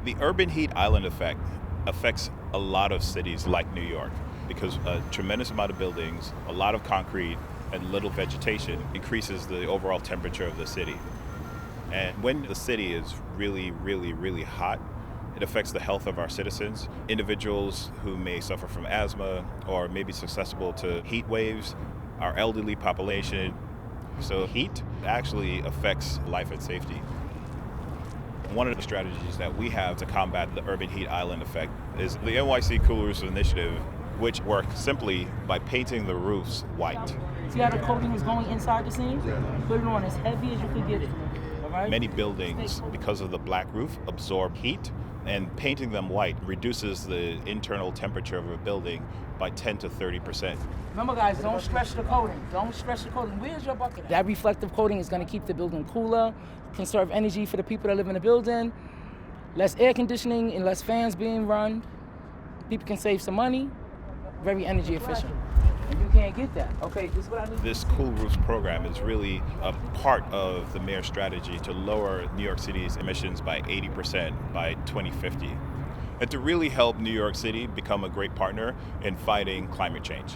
The urban heat island effect affects a lot of cities like New York because a tremendous amount of buildings, a lot of concrete, and little vegetation increases the overall temperature of the city. And when the city is really, really, really hot, it affects the health of our citizens. Individuals who may suffer from asthma or may be susceptible to heat waves, our elderly population. So heat actually affects life and safety. One of the strategies that we have to combat the urban heat island effect is the NYC Cool Roofs Initiative, which works simply by painting the roofs white. See how the coating is going inside the seams? Put it on as heavy as you could get it. All right? Many buildings, because of the black roof, absorb heat, and painting them white reduces the internal temperature of a building by 10 to 30%. Remember, guys, don't stretch the coating. Don't stretch the coating. Where's your bucket at? That reflective coating is going to keep the building cooler, conserve energy for the people that live in the building, less air conditioning and less fans being run. People can save some money, very energy efficient. And you can't get that. Okay, this is what I need. This Cool Roofs program is really a part of the mayor's strategy to lower New York City's emissions by 80% by 2050, and to really help New York City become a great partner in fighting climate change.